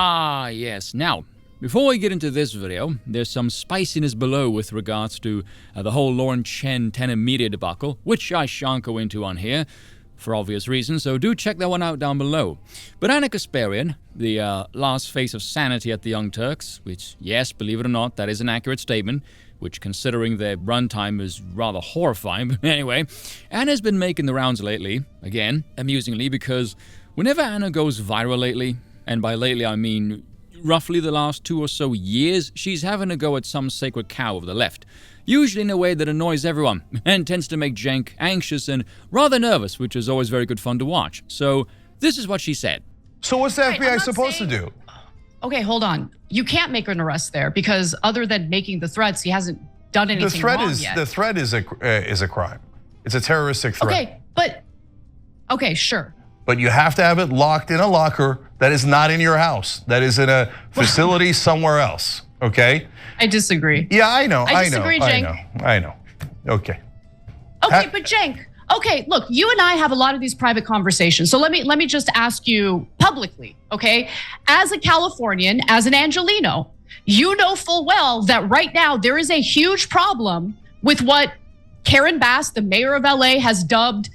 Ah, yes. Now, before we get into this video, there's some spiciness below with regards to the whole Lauren Chen Tenet media debacle, which I shan't go into on here, for obvious reasons, so do check that one out down below. But Anna Kasparian, the last face of sanity at the Young Turks, which, yes, believe it or not, that is an accurate statement, which considering their runtime is rather horrifying, but anyway, Anna's been making the rounds lately, again, amusingly, because whenever Anna goes viral lately, and by lately I mean roughly the last 2 or so years, she's having a go at some sacred cow of the left, usually in a way that annoys everyone, and tends to make Cenk anxious and rather nervous, which is always very good fun to watch. So, this is what she said. So what's the FBI supposed to do? Okay, hold on. You can't make an arrest there because other than making the threats, he hasn't done anything wrong yet. The threat is a crime. It's a terroristic threat. Okay, sure. But you have to have it locked in a locker that is not in your house, that is in a facility somewhere else, okay? I disagree. Yeah, I know, I disagree, Cenk. I know, okay. Okay, but Cenk, okay, look, you and I have a lot of these private conversations. So let me just ask you publicly, okay? As a Californian, as an Angelino, you know full well that right now there is a huge problem with what Karen Bass, the mayor of LA, has dubbed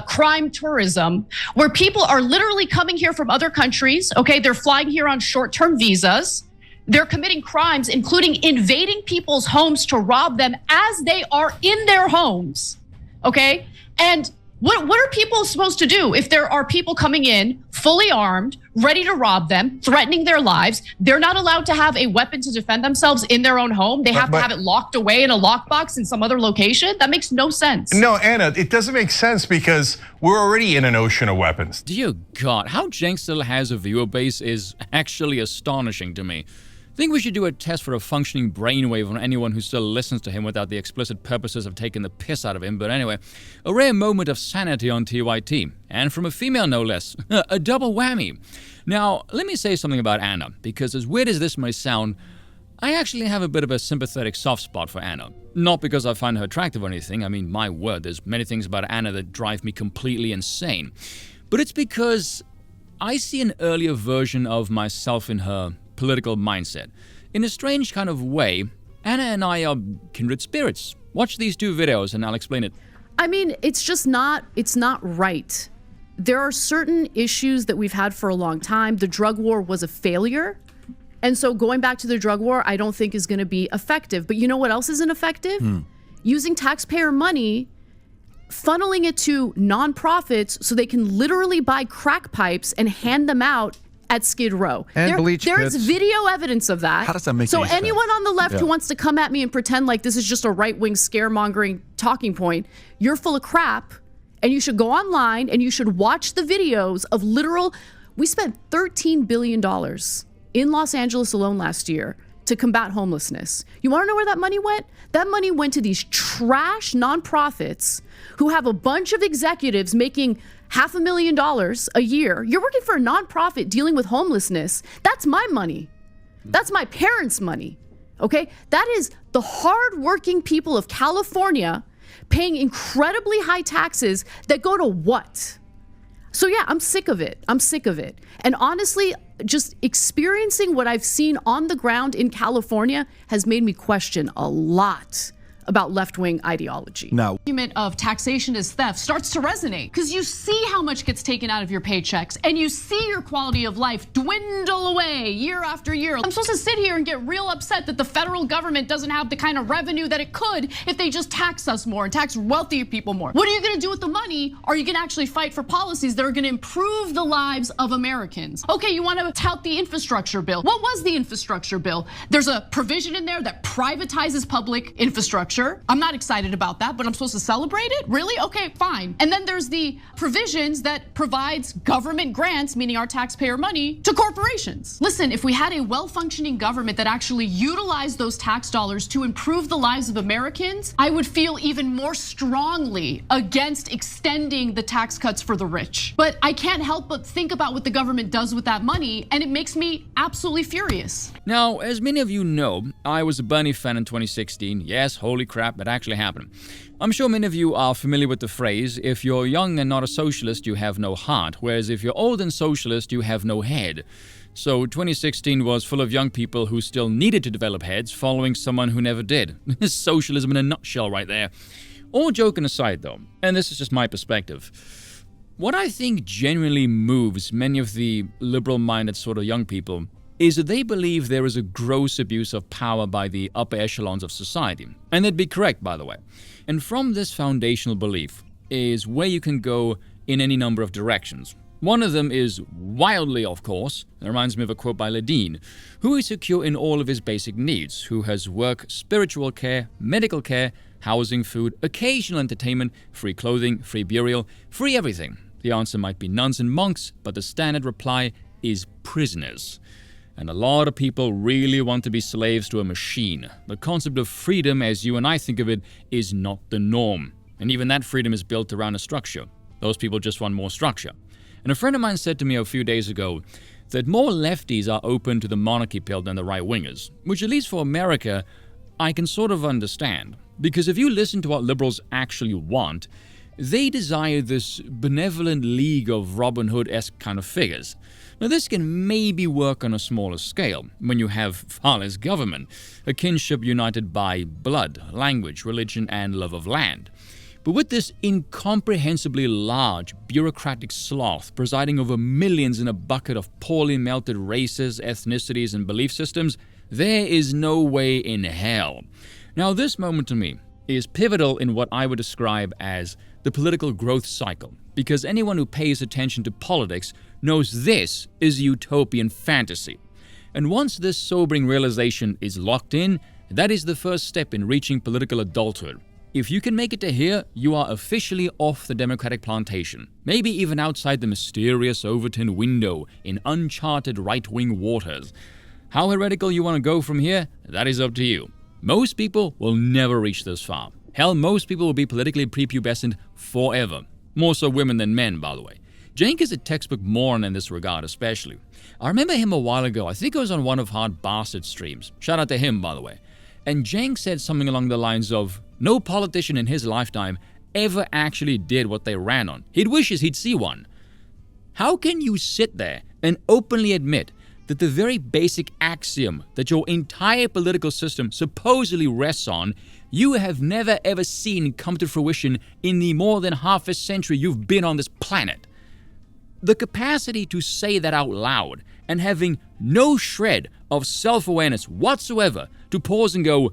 crime tourism, where people are literally coming here from other countries, okay? They're flying here on short-term visas. They're committing crimes, including invading people's homes to rob them as they are in their homes, okay? And what are people supposed to do if there are people coming in fully armed, ready to rob them, threatening their lives? They're not allowed to have a weapon to defend themselves in their own home. They have to have it locked away in a lockbox in some other location. That makes no sense. No, Anna, it doesn't make sense because we're already in an ocean of weapons. Dear God, how Cenk still has a viewer base is actually astonishing to me. I think we should do a test for a functioning brainwave on anyone who still listens to him without the explicit purposes of taking the piss out of him. But anyway, a rare moment of sanity on TYT, and from a female no less, a double whammy. Now, let me say something about Anna, because as weird as this may sound, I actually have a bit of a sympathetic soft spot for Anna. Not because I find her attractive or anything, I mean, my word, there's many things about Anna that drive me completely insane. But it's because I see an earlier version of myself in her political mindset. In a strange kind of way, Anna and I are kindred spirits. Watch these 2 videos and I'll explain it. I mean, it's not right. There are certain issues that we've had for a long time. The drug war was a failure. And so going back to the drug war, I don't think is going to be effective. But you know what else isn't effective? Using taxpayer money, funneling it to nonprofits so they can literally buy crack pipes and hand them out at Skid Row. And bleach pits. There's video evidence of that. How does that make so any sense? anyone on the left who wants to come at me and pretend like this is just a right-wing scaremongering talking point, you're full of crap, and you should go online and you should watch the videos of literal. We spent $13 billion in Los Angeles alone last year to combat homelessness. You want to know where that money went? That money went to these trash nonprofits who have a bunch of executives making $500,000 a year. You're working for a nonprofit dealing with homelessness. That's my money. That's my parents' money. Okay? That is the hardworking people of California paying incredibly high taxes that go to what? So yeah, I'm sick of it. I'm sick of it. And honestly, just experiencing what I've seen on the ground in California has made me question a lot about left-wing ideology. Now, Argument of taxation is theft starts to resonate because you see how much gets taken out of your paychecks and you see your quality of life dwindle away year after year. I'm supposed to sit here and get real upset that the federal government doesn't have the kind of revenue that it could if they just tax us more and tax wealthier people more. What are you gonna do with the money? Are you gonna actually fight for policies that are gonna improve the lives of Americans? Okay, you wanna tout the infrastructure bill. What was the infrastructure bill? There's a provision in there that privatizes public infrastructure. I'm not excited about that, but I'm supposed to celebrate it? Really? Okay, fine. And then there's the provisions that provides government grants, meaning our taxpayer money, to corporations. Listen, if we had a well-functioning government that actually utilized those tax dollars to improve the lives of Americans, I would feel even more strongly against extending the tax cuts for the rich. But I can't help but think about what the government does with that money, and it makes me absolutely furious. Now, as many of you know, I was a Bernie fan in 2016. Yes, holy holy crap, that actually happened. I'm sure many of you are familiar with the phrase, if you're young and not a socialist, you have no heart, whereas if you're old and socialist, you have no head. So 2016 was full of young people who still needed to develop heads following someone who never did. Socialism in a nutshell right there. All joking aside though, and this is just my perspective, what I think genuinely moves many of the liberal-minded sort of young people is that they believe there is a gross abuse of power by the upper echelons of society. And they'd be correct, by the way. And from this foundational belief is where you can go in any number of directions. One of them is wildly, of course. It reminds me of a quote by Ledeen, who is secure in all of his basic needs, who has work, spiritual care, medical care, housing, food, occasional entertainment, free clothing, free burial, free everything. The answer might be nuns and monks, but the standard reply is prisoners. And a lot of people really want to be slaves to a machine. The concept of freedom, as you and I think of it, is not the norm. And even that freedom is built around a structure. Those people just want more structure. And a friend of mine said to me a few days ago that more lefties are open to the monarchy pill than the right-wingers, which at least for America, I can sort of understand. Because if you listen to what liberals actually want, they desire this benevolent league of Robin Hood-esque kind of figures. Now this can maybe work on a smaller scale, when you have far less government, a kinship united by blood, language, religion, and love of land. But with this incomprehensibly large bureaucratic sloth presiding over millions in a bucket of poorly melted races, ethnicities, and belief systems, there is no way in hell. Now this moment to me is pivotal in what I would describe as the political growth cycle, because anyone who pays attention to politics knows this is a utopian fantasy. And once this sobering realization is locked in, that is the first step in reaching political adulthood. If you can make it to here, you are officially off the Democratic plantation, maybe even outside the mysterious Overton window in uncharted right-wing waters. How heretical you want to go from here, that is up to you. Most people will never reach this far. Hell, most people will be politically prepubescent forever. More so women than men, by the way. Cenk is a textbook moron in this regard, especially. I remember him a while ago. I think it was on one of Hard Bastard streams. Shout out to him, by the way. And Cenk said something along the lines of, no politician in his lifetime ever actually did what they ran on. He'd wishes he'd see one. How can you sit there and openly admit that the very basic axiom that your entire political system supposedly rests on, you have never ever seen come to fruition in the more than half a century you've been on this planet? The capacity to say that out loud and having no shred of self-awareness whatsoever to pause and go,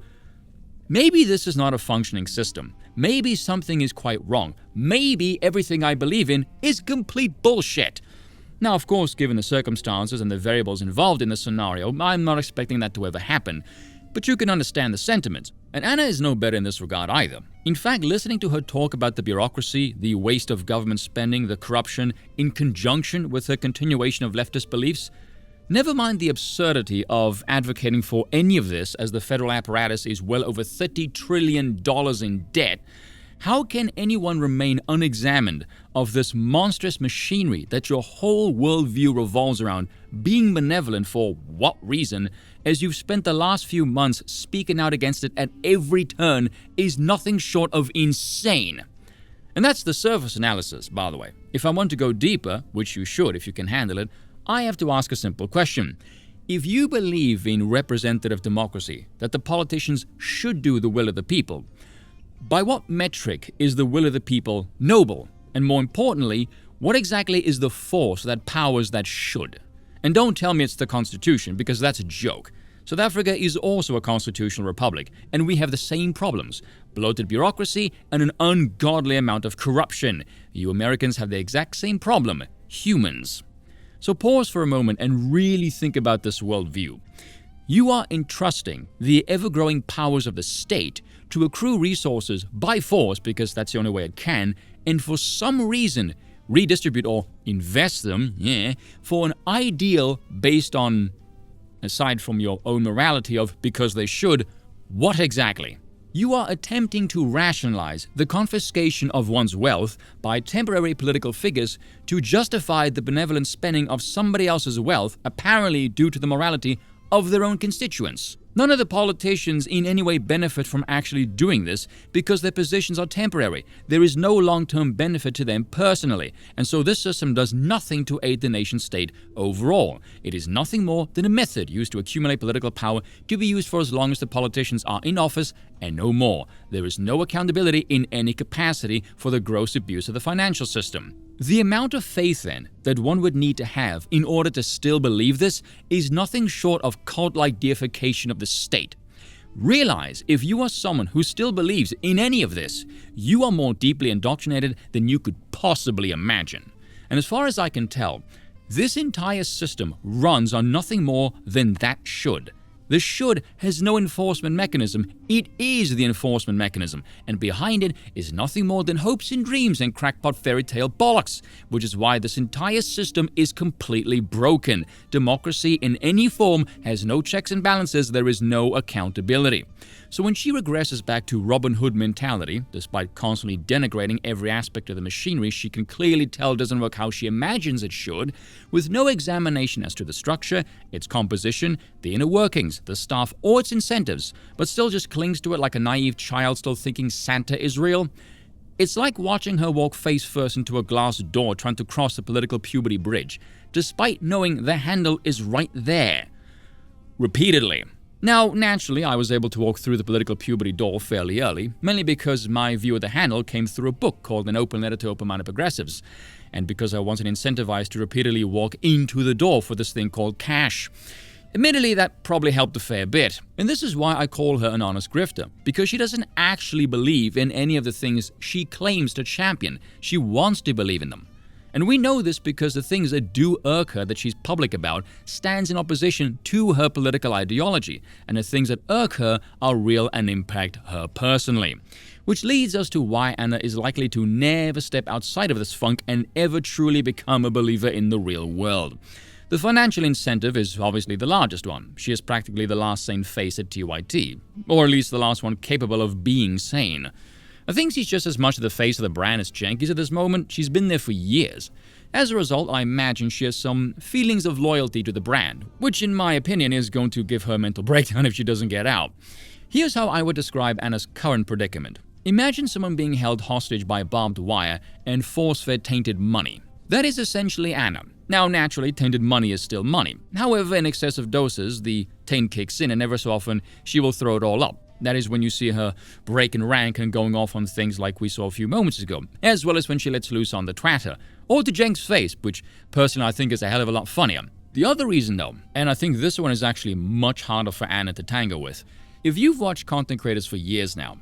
maybe this is not a functioning system. Maybe something is quite wrong. Maybe everything I believe in is complete bullshit. Now, of course, given the circumstances and the variables involved in the scenario, I'm not expecting that to ever happen. But you can understand the sentiment. And Anna is no better in this regard either. In fact, listening to her talk about the bureaucracy, the waste of government spending, the corruption, in conjunction with her continuation of leftist beliefs, never mind the absurdity of advocating for any of this as the federal apparatus is well over $30 trillion in debt, how can anyone remain unexamined of this monstrous machinery that your whole worldview revolves around being benevolent for what reason, as you've spent the last few months speaking out against it at every turn, is nothing short of insane. And that's the surface analysis, by the way. If I want to go deeper, which you should if you can handle it, I have to ask a simple question. If you believe in representative democracy, that the politicians should do the will of the people, by what metric is the will of the people noble? And more importantly, what exactly is the force that powers that should? And don't tell me it's the Constitution, because that's a joke. South Africa is also a constitutional republic, and we have the same problems: bloated bureaucracy and an ungodly amount of corruption. You Americans have the exact same problem: humans. So pause for a moment and really think about this worldview. You are entrusting the ever-growing powers of the state to accrue resources by force, because that's the only way it can, and for some reason redistribute or invest them, for an ideal based on, aside from your own morality of because they should, what exactly? You are attempting to rationalize the confiscation of one's wealth by temporary political figures to justify the benevolent spending of somebody else's wealth, apparently due to the morality of their own constituents. None of the politicians in any way benefit from actually doing this because their positions are temporary. There is no long-term benefit to them personally, and so this system does nothing to aid the nation-state overall. It is nothing more than a method used to accumulate political power to be used for as long as the politicians are in office and no more. There is no accountability in any capacity for the gross abuse of the financial system. The amount of faith, then, that one would need to have in order to still believe this is nothing short of cult-like deification of the state. Realize, if you are someone who still believes in any of this, you are more deeply indoctrinated than you could possibly imagine. And as far as I can tell, this entire system runs on nothing more than that should. The should has no enforcement mechanism. It is the enforcement mechanism, and behind it is nothing more than hopes and dreams and crackpot fairy tale bollocks, which is why this entire system is completely broken. Democracy in any form has no checks and balances. There is no accountability. So when she regresses back to Robin Hood mentality, despite constantly denigrating every aspect of the machinery she can clearly tell doesn't work how she imagines it should, with no examination as to the structure, its composition, the inner workings, the staff, or its incentives, but still just clings to it like a naive child still thinking Santa is real, it's like watching her walk face first into a glass door trying to cross the political puberty bridge, despite knowing the handle is right there. Repeatedly. Now, naturally, I was able to walk through the political puberty door fairly early, mainly because my view of the handle came through a book called An Open Letter to Open-Minded Progressives, and because I wasn't incentivized to repeatedly walk into the door for this thing called cash. Admittedly, that probably helped a fair bit, and this is why I call her an honest grifter, because she doesn't actually believe in any of the things she claims to champion. She wants to believe in them. And we know this because the things that do irk her that she's public about stands in opposition to her political ideology, and the things that irk her are real and impact her personally. Which leads us to why Anna is likely to never step outside of this funk and ever truly become a believer in the real world. The financial incentive is obviously the largest one. She is practically the last sane face at TYT, or at least the last one capable of being sane. I think she's just as much the face of the brand as Jenkins at this moment. She's been there for years. As a result, I imagine she has some feelings of loyalty to the brand, which in my opinion is going to give her a mental breakdown if she doesn't get out. Here's how I would describe Anna's current predicament. Imagine someone being held hostage by barbed wire and force-fed tainted money. That is essentially Anna. Now, naturally, tainted money is still money. However, in excessive doses, the taint kicks in and ever so often she will throw it all up. That is when you see her breaking rank and going off on things like we saw a few moments ago, as well as when she lets loose on the Twatter, or to Jenk's face, which personally I think is a hell of a lot funnier. The other reason though, and I think this one is actually much harder for Anna to tango with, if you've watched content creators for years now,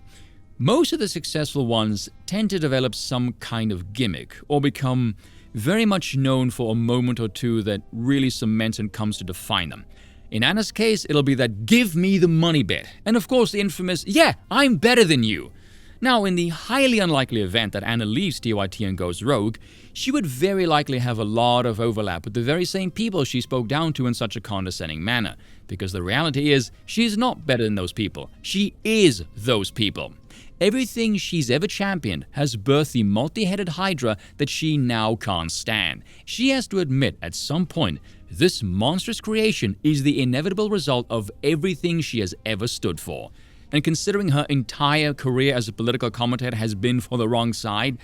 most of the successful ones tend to develop some kind of gimmick, or become very much known for a moment or two that really cements and comes to define them. In Anna's case, it'll be that give me the money bit, and of course the infamous, yeah, I'm better than you. Now, in the highly unlikely event that Anna leaves TYT and goes rogue, she would very likely have a lot of overlap with the very same people she spoke down to in such a condescending manner, because the reality is, she's not better than those people. She is those people. Everything she's ever championed has birthed the multi-headed hydra that she now can't stand. She has to admit at some point, this monstrous creation is the inevitable result of everything she has ever stood for. And considering her entire career as a political commentator has been for the wrong side,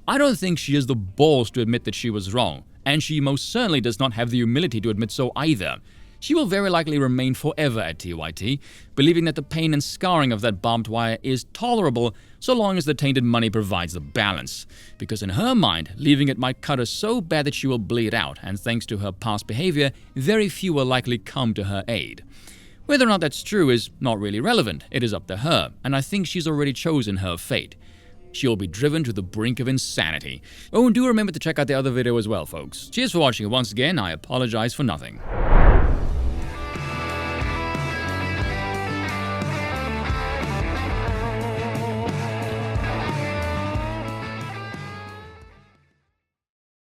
I don't think she has the balls to admit that she was wrong, and she most certainly does not have the humility to admit so either. She will very likely remain forever at TYT, believing that the pain and scarring of that barbed wire is tolerable so long as the tainted money provides the balance. Because in her mind, leaving it might cut her so bad that she will bleed out, and thanks to her past behavior, very few will likely come to her aid. Whether or not that's true is not really relevant. It is up to her, and I think she's already chosen her fate. She'll be driven to the brink of insanity. Oh, and do remember to check out the other video as well, folks. Cheers for watching, and once again, I apologize for nothing.